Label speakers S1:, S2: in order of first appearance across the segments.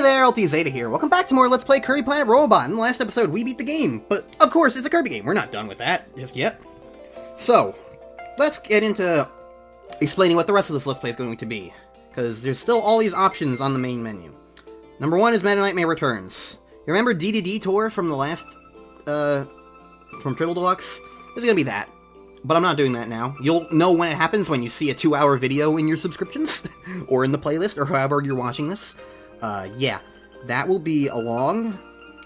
S1: Hey there, LT Zeta here. Welcome back to more Let's Play Kirby Planet Robobot. In the last episode, we beat the game, but of course, it's a Kirby game. We're not done with that just yet. So, let's get into explaining what the rest of this Let's Play is going to be, because there's still all these options on the main menu. Number one is Meta Nightmare Returns. You remember DDD Tour from the last, from Triple Deluxe? It's gonna be that. But I'm not doing that now. You'll know when it happens when you see a 2-hour video in your subscriptions, or in the playlist, or however you're watching this. Yeah, that will be a long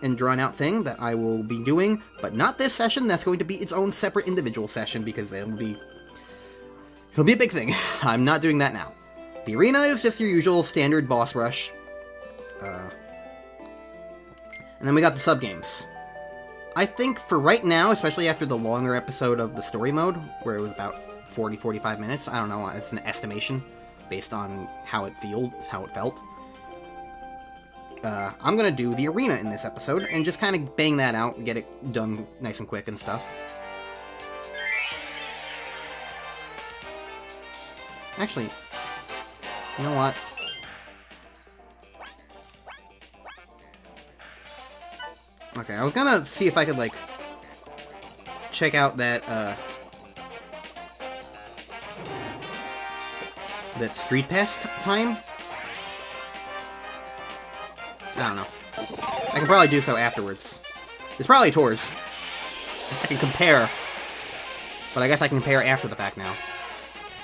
S1: and drawn-out thing that I will be doing, but not this session. That's going to be its own separate individual session, because it'll be a big thing. I'm not doing that now. The arena is just your usual standard boss rush. And then we got the sub-games. I think for right now, especially after the longer episode of the story mode, where it was about 40-45 minutes, I don't know, it's an estimation based on how it felt. I'm gonna do the arena in this episode, and just kind of bang that out and get it done nice and quick and stuff. Actually, you know what? Okay, I was gonna see if I could, like, check out that, that Street Pass time. I don't know. I can probably do so afterwards. There's probably tours. I can compare. But I guess I can compare after the fact now.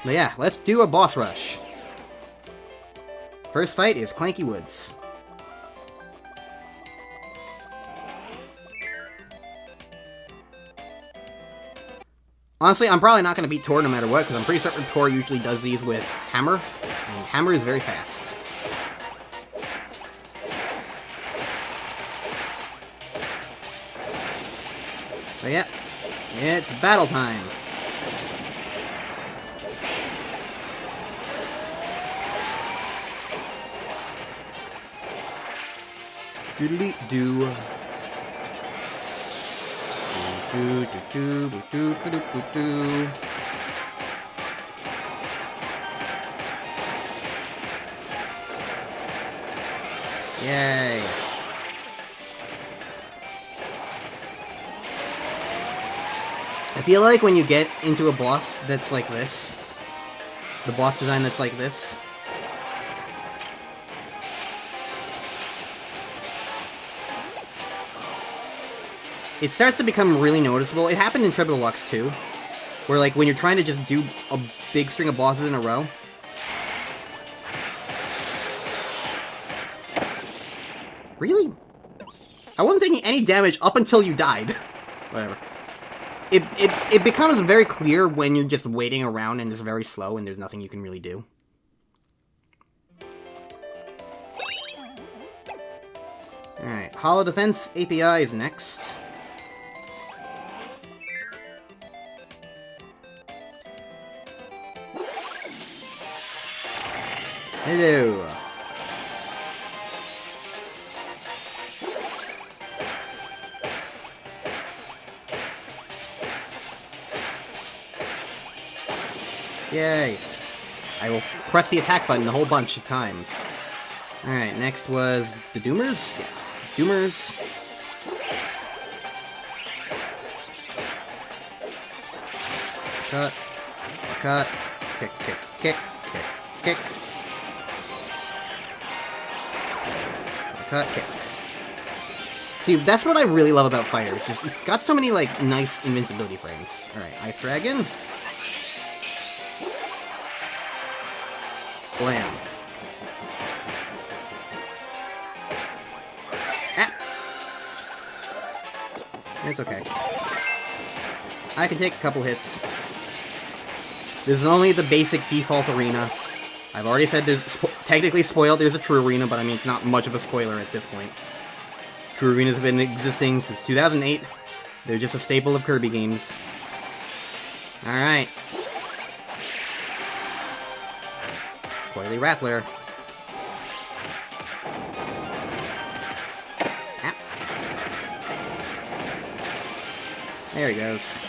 S1: But yeah, let's do a boss rush. First fight is Clanky Woods. Honestly, I'm probably not going to beat Tor no matter what, because I'm pretty certain Tor usually does these with Hammer, and Hammer is very fast. But yeah, it's battle time. Doodly-doo. Do-do-do-do-do-do-do-do-do. Yay. I feel like when you get into a boss that's like this, the boss design that's like this, it starts to become really noticeable. It happened in Triple Deluxe too, where like when you're trying to just do a big string of bosses in a row, really? I wasn't taking any damage up until you died. Whatever. It becomes very clear when you're just waiting around and it's very slow and there's nothing you can really do. Alright, Hollow Defense API is next. Hello. Yay. I will press the attack button a whole bunch of times. Alright, next was the Doomers? Yeah, Doomers. Cut. Cut. Kick, kick, kick, kick, kick. Cut, kick. See, that's what I really love about fighters. It's got so many, like, nice invincibility frames. Alright, Ice Dragon. Blam. Ah! It's okay. I can take a couple hits. This is only the basic default arena. I've already said there's technically spoiled, there's a true arena, but I mean, it's not much of a spoiler at this point. True arenas have been existing since 2008. They're just a staple of Kirby games. Alright. Coily Rattler. Ah. There he goes.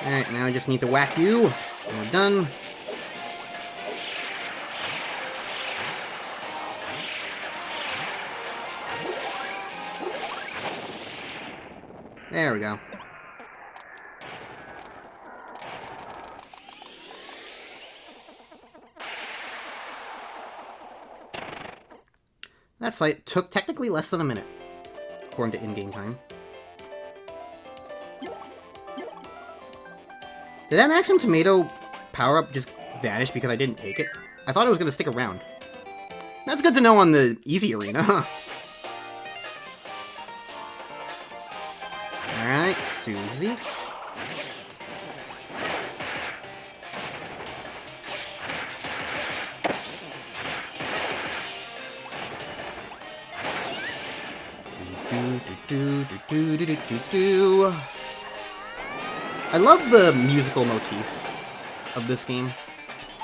S1: Alright, now I just need to whack you. And we're done. There we go. That fight took technically less than a minute, according to in-game time. Did that Maximum Tomato power-up just vanish because I didn't take it? I thought it was going to stick around. That's good to know on the easy arena, huh? Alright, Susie. I love the musical motif of this game,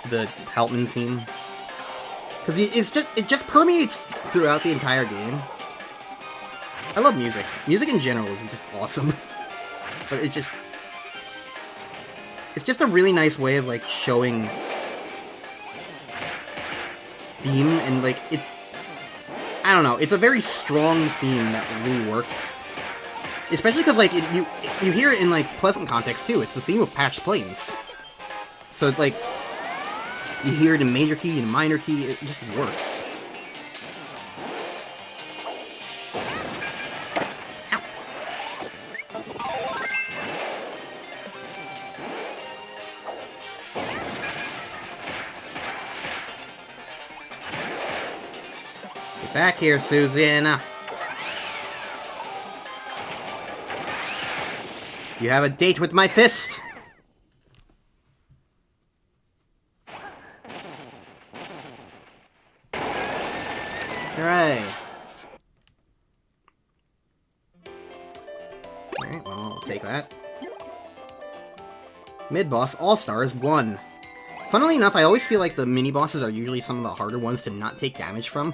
S1: the Heltman theme, because it just permeates throughout the entire game. I love music. Music in general is just awesome, but it's just a really nice way of like showing theme, and like I don't know, it's a very strong theme that really works. Especially because, like, you hear it in, like, pleasant context, too. It's the theme of Patched Plains. So, like, you hear it in major key and minor key, it just works. Ow. Get back here, Susanna. You have a date with my fist! Hooray! Alright, well, I'll take that. Mid-boss All-Stars 1. Funnily enough, I always feel like the mini-bosses are usually some of the harder ones to not take damage from.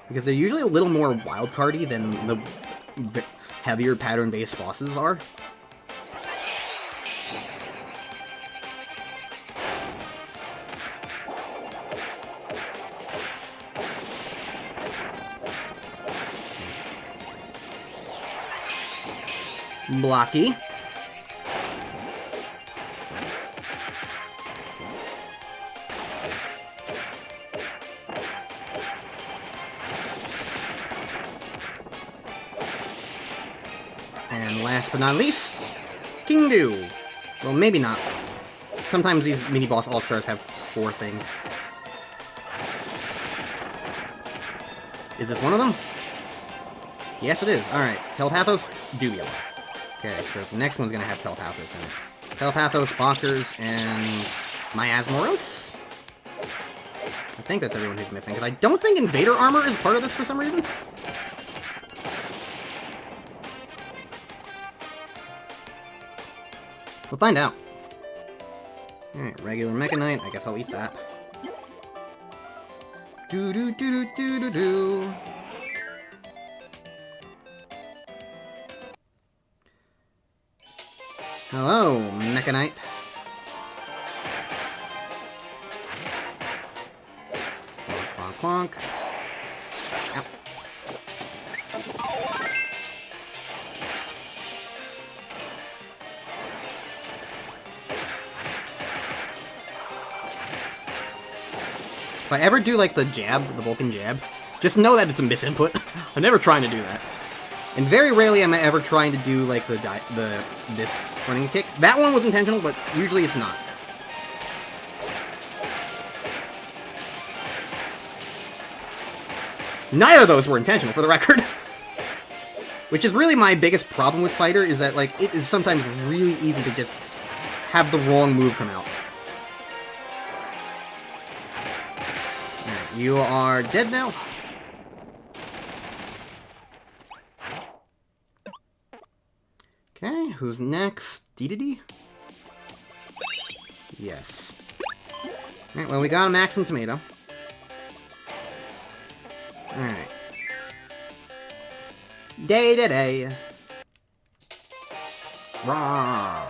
S1: Because they're usually a little more wild-cardy than the heavier pattern-based bosses are. Blocky. And last but not least, King Do. Well, maybe not. Sometimes these mini-boss all-stars have 4 things. Is this one of them? Yes, it is. Alright, Telepathos, Dubio. Okay, so the next one's gonna have Telepathos in it. Telepathos, Bonkers, and Miasmoros? I think that's everyone who's missing, because I don't think Invader Armor is part of this for some reason. We'll find out. Alright, regular Mecha Knight, I guess I'll eat that. Do-do-do-do-do-do-do. Hello, Mecha Knight. Clonk, clonk, clonk. Ow. If I ever do, like, the jab, the Vulcan jab, just know that it's a misinput. I'm never trying to do that. And very rarely am I ever trying to do, like, this running kick. That one was intentional, but usually it's not. Neither of those were intentional, for the record. Which is really my biggest problem with Fighter, is that, like, it is sometimes really easy to just have the wrong move come out. Alright, you are dead now. Okay, who's next? Dedede? Yes. Alright, well, we got a Maximum Tomato. Alright. Day-to-day. Rawr.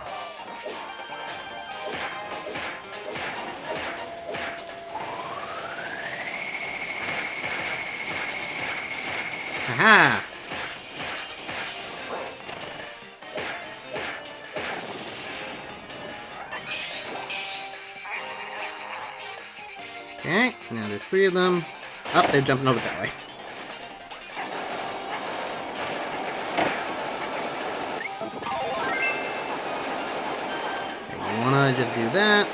S1: Aha! 3 of them. Oh, they're jumping over that way. Okay, you wanna just do that.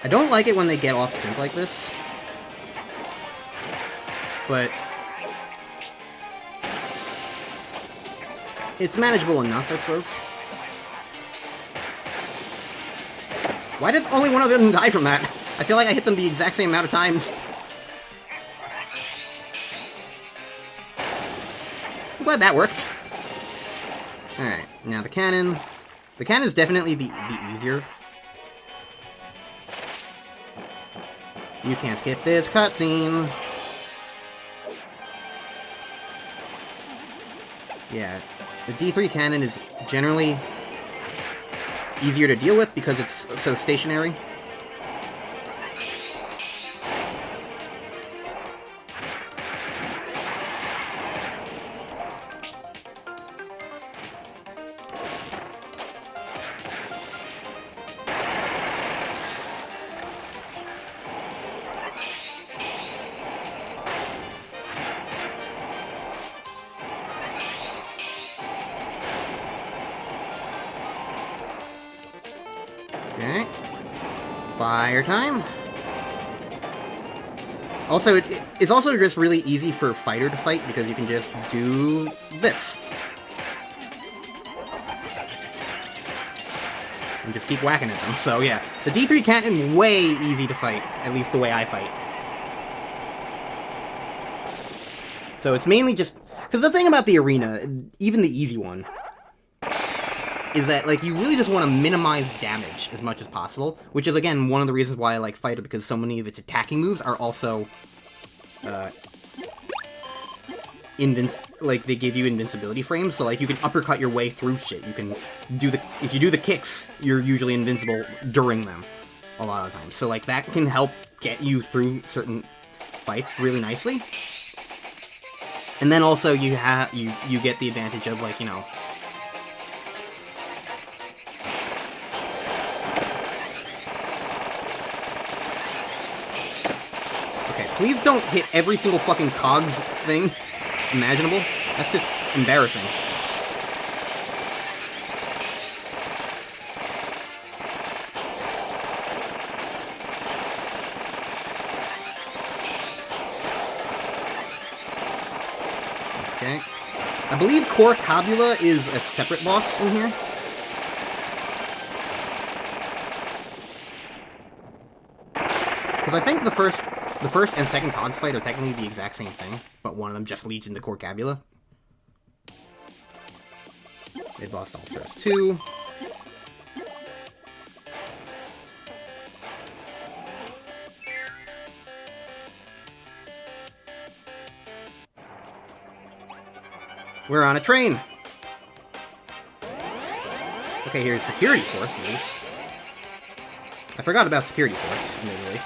S1: I don't like it when they get off sync like this, but it's manageable enough, I suppose. Why did only one of them die from that? I feel like I hit them the exact same amount of times. I'm glad that worked. Alright, now the cannon. The cannon is definitely the easier. You can't skip this cutscene. Yeah, the D3 cannon is generally easier to deal with because it's so stationary. Okay. Fire time. Also, it's also just really easy for Fighter to fight because you can just do this. And just keep whacking at them. So yeah, the D3 cannon, way easy to fight. At least the way I fight. So it's mainly just... Because the thing about the arena, even the easy one, is that, like, you really just want to minimize damage as much as possible, which is, again, one of the reasons why I like Fighter, because so many of its attacking moves are also, like, they give you invincibility frames, so, like, you can uppercut your way through shit. You can do if you do the kicks, you're usually invincible during them, a lot of times. So, like, that can help get you through certain fights really nicely. And then also, you get the advantage of, like, you know, please don't hit every single fucking cogs thing imaginable. That's just embarrassing. Okay. I believe Corcabula is a separate boss in here. Because I think the first and second Cogs fight are technically the exact same thing, but one of them just leads into Corcabula. They lost all first two. We're on a train! Okay, here's Security Force, at least. I forgot about Security Force, admittedly.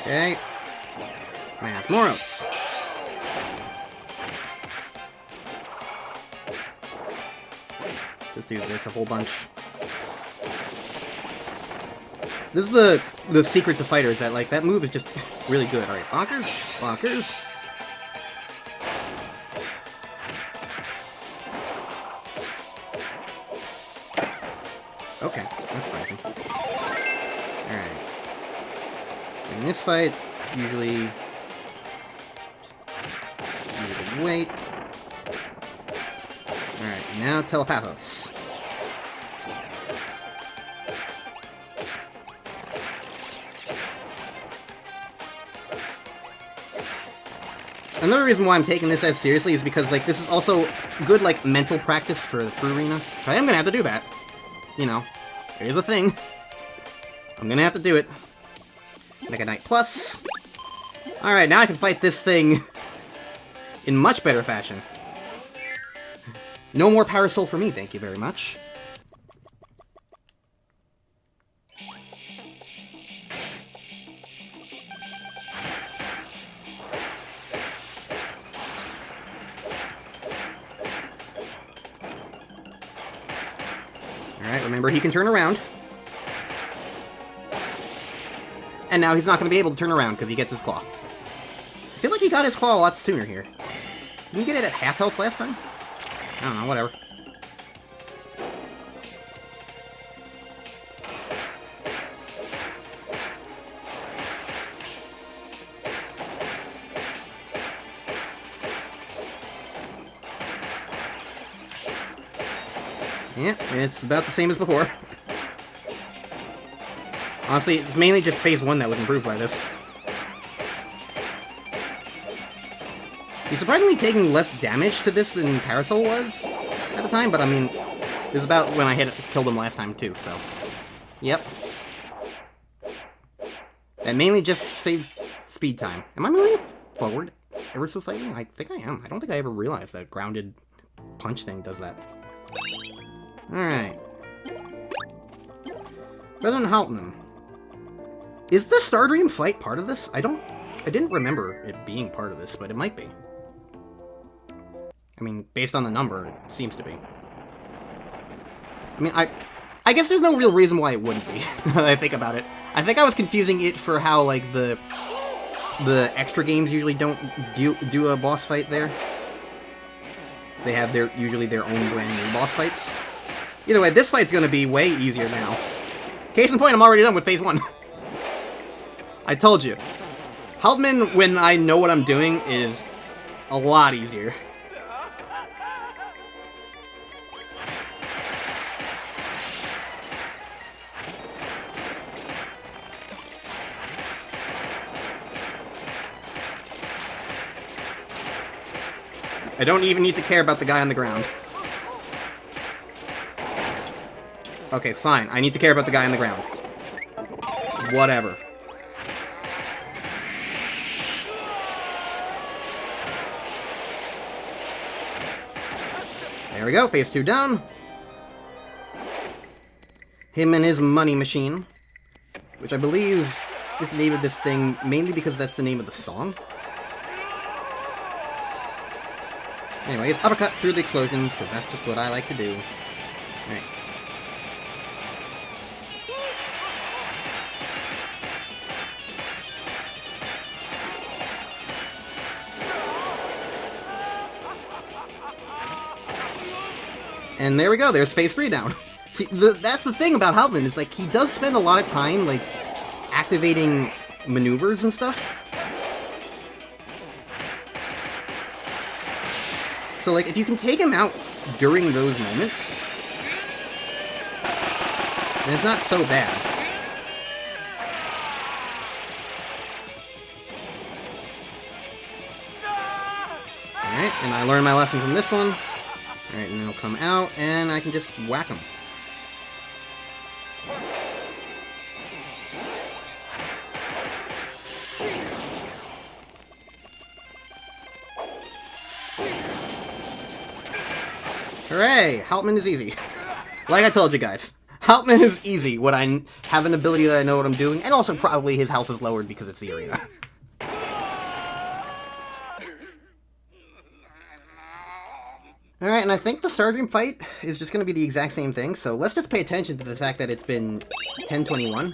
S1: Okay. Moros. Just do this a whole bunch. This is the secret to Fighter, is that, like, that move is just really good. Alright, bonkers, bonkers. Okay, that's fine. Alright. In this fight, usually wait. Alright, now Telepathos. Another reason why I'm taking this as seriously is because, like, this is also good, like, mental practice for the crew arena. I am gonna have to do that. You know, it is a thing. I'm gonna have to do it. Mega Knight Plus. Alright, now I can fight this thing in much better fashion. No more Parasol for me, thank you very much. Alright, remember he can turn around. And now he's not going to be able to turn around because he gets his claw. I feel like he got his claw a lot sooner here. Didn't he get it at half health last time? I don't know, whatever. Yeah, it's about the same as before. Honestly, it's mainly just phase 1 that was improved by this. He's surprisingly taking less damage to this than Parasol was at the time, but I mean, it was about when I killed him last time too, so. Yep. And mainly just saved speed time. Am I moving forward ever so slightly? I think I am. I don't think I ever realized that grounded punch thing does that. Alright. Better than Haltman. Is the Stardream fight part of this? I didn't remember it being part of this, but it might be. I mean, based on the number, it seems to be. I mean, I guess there's no real reason why it wouldn't be, now that I think about it. I think I was confusing it for how, like, the extra games usually don't do a boss fight there. They have usually their own brand new boss fights. Either way, this fight's gonna be way easier now. Case in point, I'm already done with phase 1. I told you. Haltman, when I know what I'm doing, is a lot easier. I don't even need to care about the guy on the ground. Okay, fine. I need to care about the guy on the ground. Whatever. There we go, phase 2 down. Him and his money machine. Which I believe is the name of this thing, mainly because that's the name of the song. Anyways, uppercut through the explosions, because that's just what I like to do. Alright. And there we go, there's phase 3 down. See, that's the thing about Haltman, is like, he does spend a lot of time, like, activating maneuvers and stuff. So, like, if you can take him out during those moments, then it's not so bad. Alright, and I learned my lesson from this one. Alright, and he'll come out, and I can just whack him. Hooray! Haltman is easy. Like I told you guys, Haltman is easy when I have an ability that I know what I'm doing, and also probably his health is lowered because it's the arena. Alright, and I think the Stardream fight is just going to be the exact same thing, so let's just pay attention to the fact that it's been 10:21.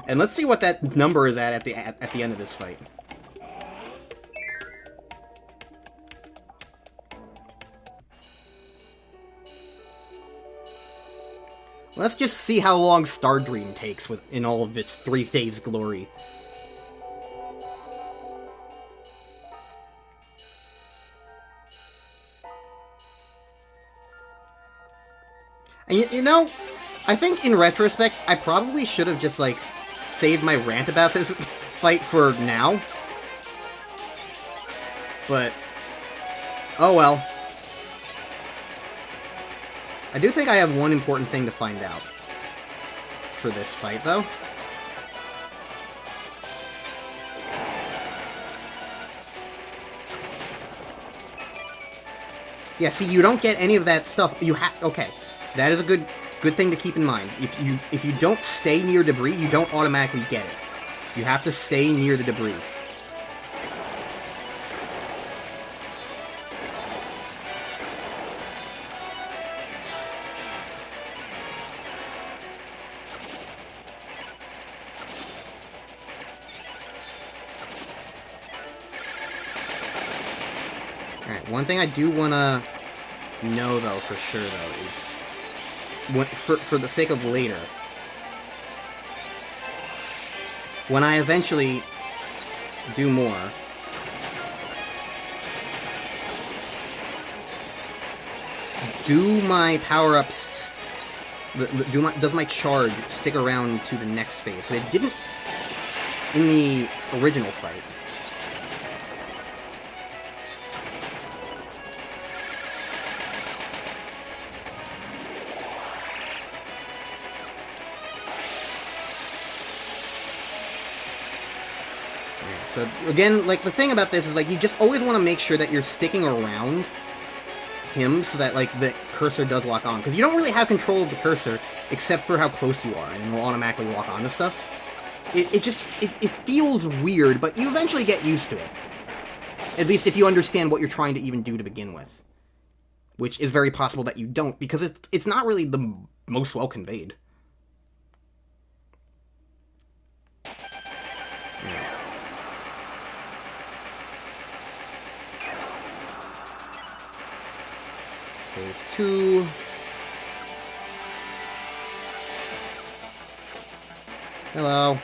S1: And let's see what that number is at the end of this fight. Let's just see how long Stardream takes in all of its 3-phase glory. And you know, I think in retrospect, I probably should have just, like, saved my rant about this fight for now. But, oh well. I do think I have one important thing to find out for this fight, though. Yeah, see, you don't get any of that stuff. Okay, that is a good thing to keep in mind. If you don't stay near debris, you don't automatically get it. You have to stay near the debris. Alright, one thing I do want to know, though, for sure, though, is... For the sake of later... When I eventually do more... Do my power-ups... Does my charge stick around to the next phase? But it didn't in the original fight. So, again, like, the thing about this is, like, you just always want to make sure that you're sticking around him so that, like, the cursor does lock on. Because you don't really have control of the cursor except for how close you are, and it'll automatically lock on to stuff. It feels weird, but you eventually get used to it. At least if you understand what you're trying to even do to begin with. Which is very possible that you don't, because it's not really the most well conveyed. Phase 2. Hello.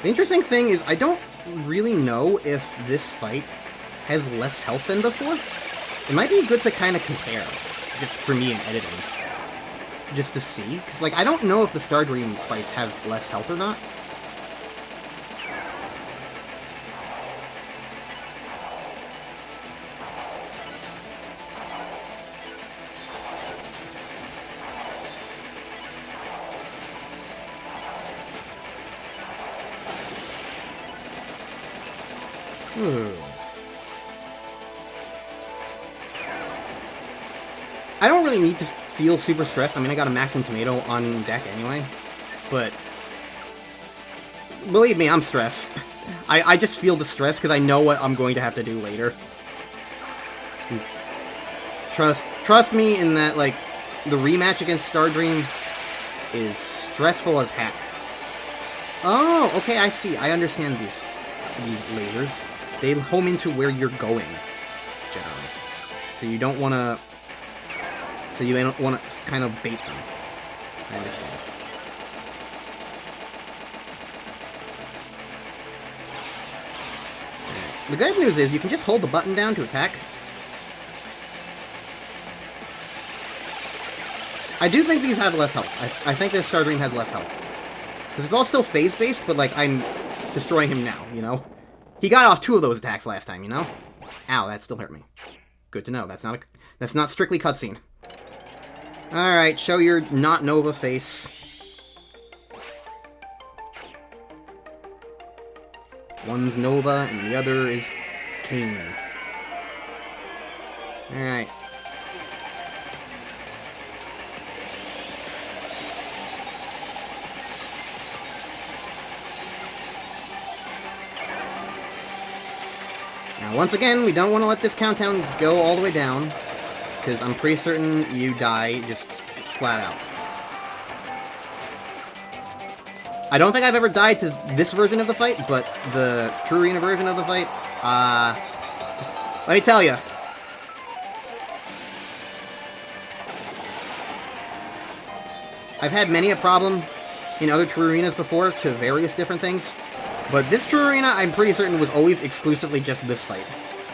S1: The interesting thing is, I don't really know if this fight has less health than before. It might be good to kind of compare, just for me in editing. Just to see, because, like, I don't know if the Star Dream fights have less health or not. I don't really need to feel super stressed. I mean, I got a Maximum Tomato on deck anyway. But believe me, I'm stressed. I just feel the stress because I know what I'm going to have to do later. Trust me in that, like, the rematch against Star Dream is stressful as heck. Oh, okay, I see. I understand these lasers. They home into where you're going, generally. So you don't want to... So you don't want to kind of bait them. I understand. Right. The good news is you can just hold the button down to attack. I do think these have less health. I think this Star Dream has less health. Because it's all still phase-based, but, like, I'm destroying him now, you know? He got off 2 of those attacks last time, you know? Ow, that still hurt me. Good to know. That's not strictly cutscene. Alright, show your not Nova face. One's Nova, and the other is Kane. Alright. Now, once again, we don't want to let this countdown go all the way down, because I'm pretty certain you die just flat out. I don't think I've ever died to this version of the fight, but the True Arena version of the fight, let me tell you. I've had many a problem in other True Arenas before to various different things. But this True Arena, I'm pretty certain, was always exclusively just this fight.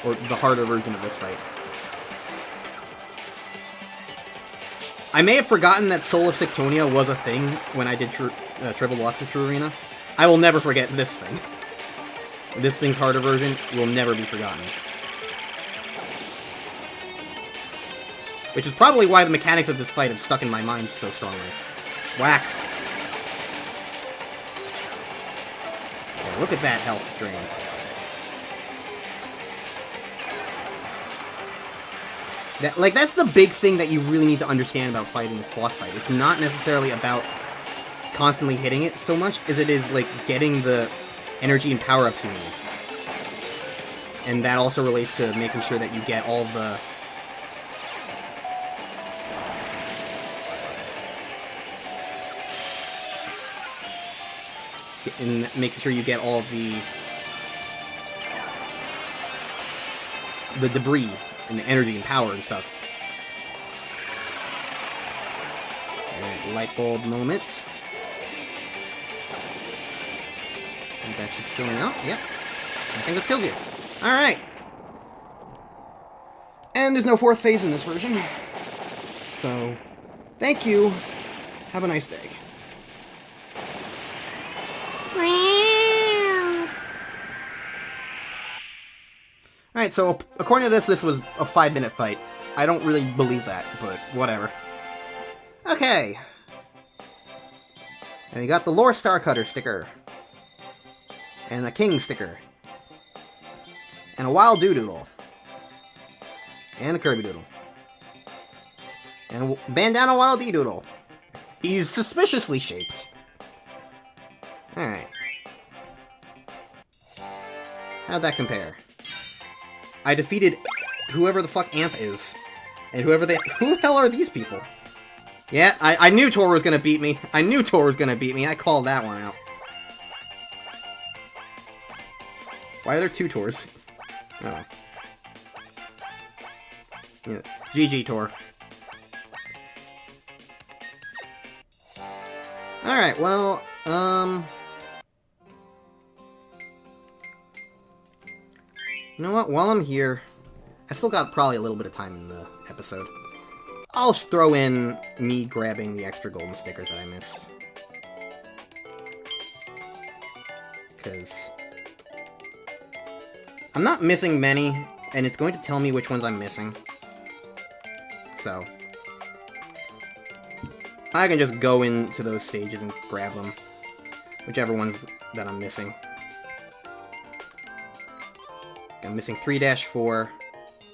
S1: Or the harder version of this fight. I may have forgotten that Soul of Cyctonia was a thing when I did Triple Deluxe of True Arena. I will never forget this thing. This thing's harder version will never be forgotten. Which is probably why the mechanics of this fight have stuck in my mind so strongly. Whack! Look at that health drain. That's the big thing that you really need to understand about fighting this boss fight. It's not necessarily about constantly hitting it so much as it is, like, getting the energy and power-ups you need. And that also relates to making sure that you get all the... and making sure you get all the debris and the energy and power and stuff. Alright, light bulb moment. And that should fill me out. Yep. I think this kills you. Alright. And there's no fourth phase in this version. So, thank you. Have a nice day. Alright, so according to this was a 5-minute fight. I don't really believe that, but whatever. Okay. And we got the Lore Star Cutter sticker. And a King sticker. And a Wild Doodle. And a Kirby Doodle. And a Bandana Wild D-Doodle. He's suspiciously shaped. Alright. How'd that compare? I defeated whoever the fuck Amp is. And who the hell are these people? Yeah, I knew Tor was gonna beat me. I knew Tor was gonna beat me. I called that one out. Why are there 2 Tors? Oh. Yeah. GG, Tor. Alright, well, you know what? While I'm here, I still got probably a little bit of time in the episode. I'll throw in me grabbing the extra golden stickers that I missed. Because I'm not missing many, and it's going to tell me which ones I'm missing. So I can just go into those stages and grab them. Whichever ones that I'm missing. I'm missing 3-4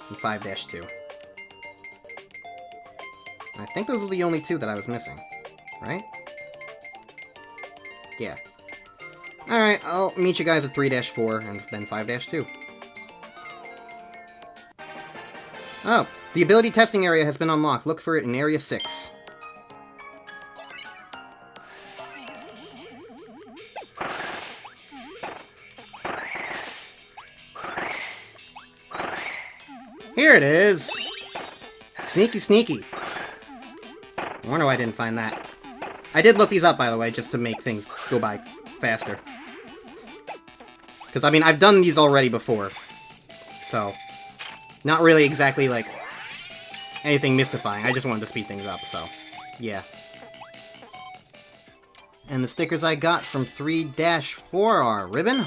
S1: and 5-2. I think those were the only 2 that I was missing. Right? Yeah. Alright, I'll meet you guys at 3-4 and then 5-2. Oh, the ability testing area has been unlocked. Look for it in Area 6. Here it is! Sneaky, sneaky. I wonder why I didn't find that. I did look these up, by the way, just to make things go by faster. Because, I mean, I've done these already before. So, not really exactly, like, anything mystifying. I just wanted to speed things up, so, yeah. And the stickers I got from 3-4 are Ribbon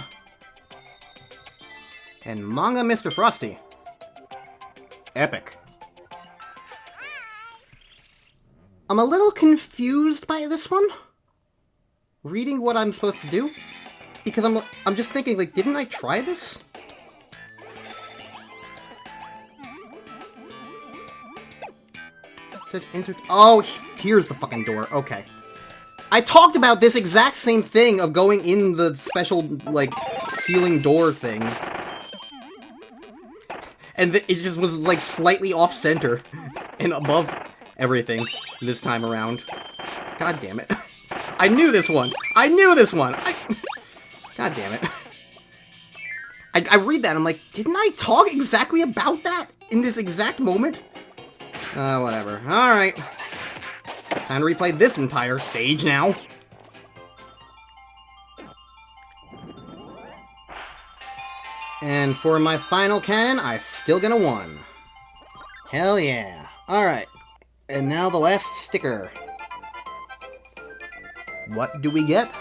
S1: and Manga Mr. Frosty. Epic. I'm a little confused by this one. Reading what I'm supposed to do. Because I'm just thinking, like, didn't I try this? It says oh, here's the fucking door. Okay. I talked about this exact same thing of going in the special, like, ceiling door thing. And it just was, like, slightly off-center and above everything this time around. God damn it. I knew this one! I knew this one! God damn it. I read that and I'm like, didn't I talk exactly about that in this exact moment? Whatever. Alright. Time to replay this entire stage now. And for my final cannon, I still get a 1. Hell yeah. Alright. And now the last sticker. What do we get?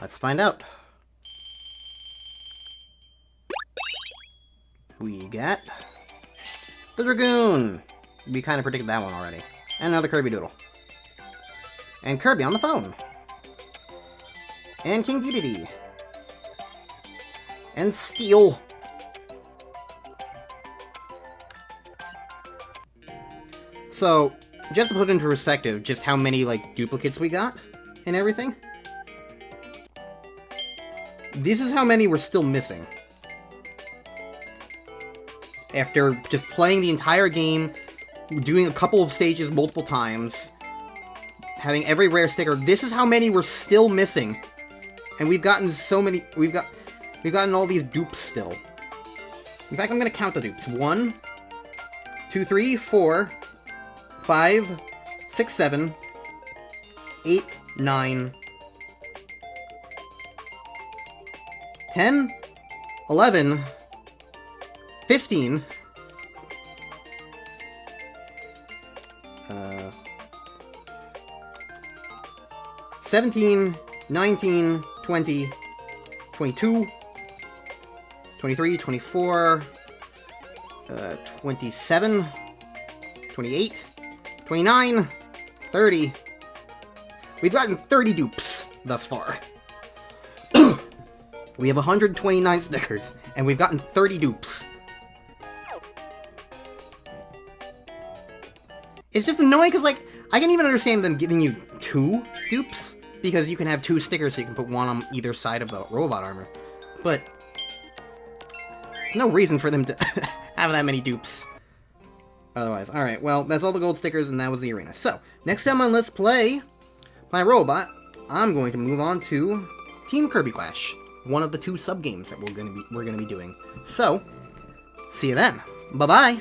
S1: Let's find out. We got the Dragoon. We kind of predicted that one already. And another Kirby Doodle. And Kirby on the phone. And King Dedede. And steal. So, just to put into perspective just how many, like, duplicates we got and everything. This is how many we're still missing. After just playing the entire game, doing a couple of stages multiple times, having every rare sticker, this is how many we're still missing. And we've gotten so many, we've gotten all these dupes still. In fact, I'm gonna count the dupes. 1, 2, 3, 4, 5, 6, 7, 8, 9, 10, 11, 15, 17, 19, 20, 22, 23, 24, 27, 28, 29, 30. We've gotten 30 dupes thus far. We have 129 stickers, and we've gotten 30 dupes. It's just annoying because, like, I can even understand them giving you 2 dupes, because you can have 2 stickers so you can put one on either side of the robot armor. But there's no reason for them to have that many dupes. Otherwise, alright, well, that's all the gold stickers, and that was the arena. So, next time on Let's Play My Robot, I'm going to move on to Team Kirby Clash, one of the 2 sub-games that we're gonna be doing. So, see you then. Bye-bye!